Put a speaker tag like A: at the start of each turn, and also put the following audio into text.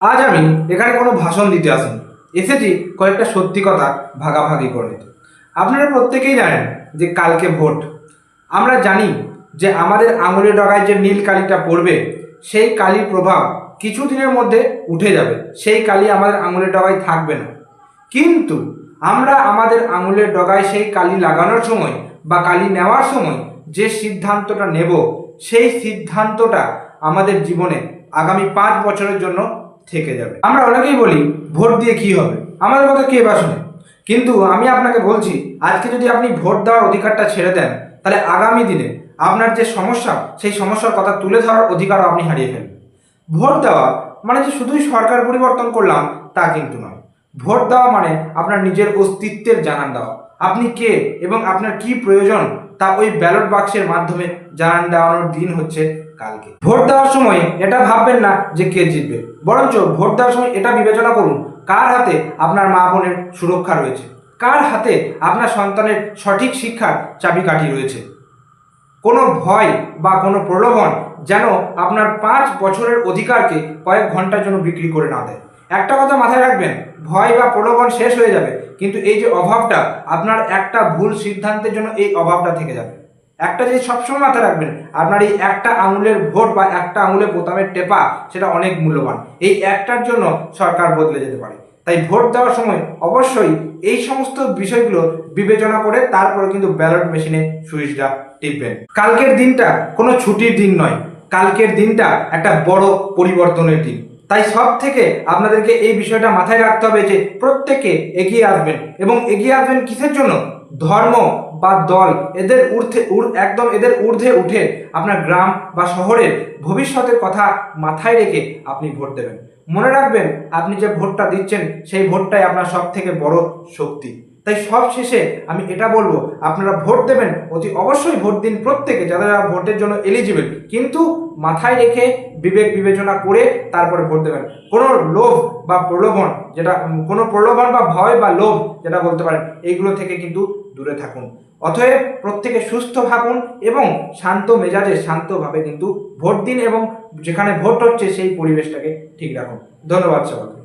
A: আজ আমি এখানে কোনো ভাষণ দিতে আসিনি, এসেছি কয়েকটা সত্যি কথা ভাগাভাগি করে নিতে। আপনারা প্রত্যেকেই জানেন যে কালকে ভোট। আমরা জানি যে আমাদের আঙুলের ডগায় যে নীল কালিটা পড়বে, সেই কালির প্রভাব কিছুদিনের মধ্যে উঠে যাবে, সেই কালি আমাদের আঙুলের ডগায় থাকবে না। কিন্তু আমরা আমাদের আঙুলের ডগায় সেই কালি লাগানোর সময় বা কালি নেওয়ার সময় যে সিদ্ধান্তটা নেব, সেই সিদ্ধান্তটা আমাদের জীবনে আগামী 5 বছরের জন্য থেকে যাবে। আমরা অনেকেই বলি ভোট দিয়ে কি হবে, আমাদের কথা কে বা শুনে। কিন্তু আমি আপনাকে বলছি, আজকে যদি আপনি ভোট দেওয়ার অধিকারটা ছেড়ে দেন, তাহলে আগামী দিনে আপনার যে সমস্যা, সেই সমস্যার কথা তুলে ধরার অধিকারও আপনি হারিয়ে ফেলবেন। ভোট দেওয়া মানে যে শুধুই সরকার পরিবর্তন করলাম তা কিন্তু নয়। ভোট দেওয়া মানে আপনার নিজের অস্তিত্বের জানান দেওয়া, আপনি কে এবং আপনার কি প্রয়োজন তা ওই ব্যালট বাক্সের মাধ্যমে জানান দেওয়ানোর দিন হচ্ছে কালকে। ভোট দেওয়ার সময় এটা ভাববেন না যে কে জিতবে, বরঞ্চ ভোট দেওয়ার সময় এটা বিবেচনা করুন কার হাতে আপনার মা বোনের সুরক্ষা রয়েছে, কার হাতে আপনার সন্তানের সঠিক শিক্ষার চাবিকাঠি রয়েছে। কোনো ভয় বা কোনো প্রলোভন যেন আপনার 5 বছরের অধিকারকে কয়েক ঘন্টার জন্য বিক্রি করে না দেয়। একটা কথা মাথায় রাখবেন, ভয় বা প্রলোভন শেষ হয়ে যাবে, কিন্তু এই যে অভাবটা, আপনার একটা ভুল সিদ্ধান্তের জন্য এই অভাবটা থেকে যাবে। একটা জিনিস সবসময় মাথায় রাখবেন, আপনার এই একটা আঙুলের ভোট বা একটা আঙুলের বোতামের টেপা, সেটা অনেক মূল্যবান। এই একটার জন্য সরকার বদলে যেতে পারে। তাই ভোট দেওয়ার সময় অবশ্যই এই সমস্ত বিষয়গুলো বিবেচনা করে তারপরে কিন্তু ব্যালট মেশিনে সুইচটা টিপবেন। কালকের দিনটা কোনো ছুটির দিন নয়, কালকের দিনটা একটা বড় পরিবর্তনের দিন। তাই সব থেকে আপনাদেরকে এই বিষয়টা মাথায় রাখতে হবে যে প্রত্যেকে এগিয়ে আসবেন, এবং এগিয়ে আসবেন কিসের জন্য? ধর্ম বা দল এদের ঊর্ধ্বে উঠে আপনার গ্রাম বা শহরের ভবিষ্যতের কথা মাথায় রেখে আপনি ভোট দেবেন। মনে রাখবেন, আপনি যে ভোটটা দিচ্ছেন সেই ভোটটাই আপনার সব থেকে বড় শক্তি। তাই সব শেষে আমি এটা বলবো, আপনারা ভোট দেবেন, অতি অবশ্যই ভোট দিন প্রত্যেকে, যারা ভোটের জন্য এলিজিবল, কিন্তু মাথায় রেখে বিবেক বিবেচনা করে তারপরে ভোট দেবেন। কোনো লোভ বা প্রলোভন, কোনো প্রলোভন বা ভয় বা লোভ যেটা বলতে পারেন, এইগুলো থেকে কিন্তু দূরে থাকুন। অতএব প্রত্যেকে সুস্থ থাকুন এবং শান্ত মেজাজে শান্তভাবে কিন্তু ভোট দিন, এবং যেখানে ভোট হচ্ছে সেই পরিবেশটাকে ঠিক রাখুন। ধন্যবাদ সবাইকে।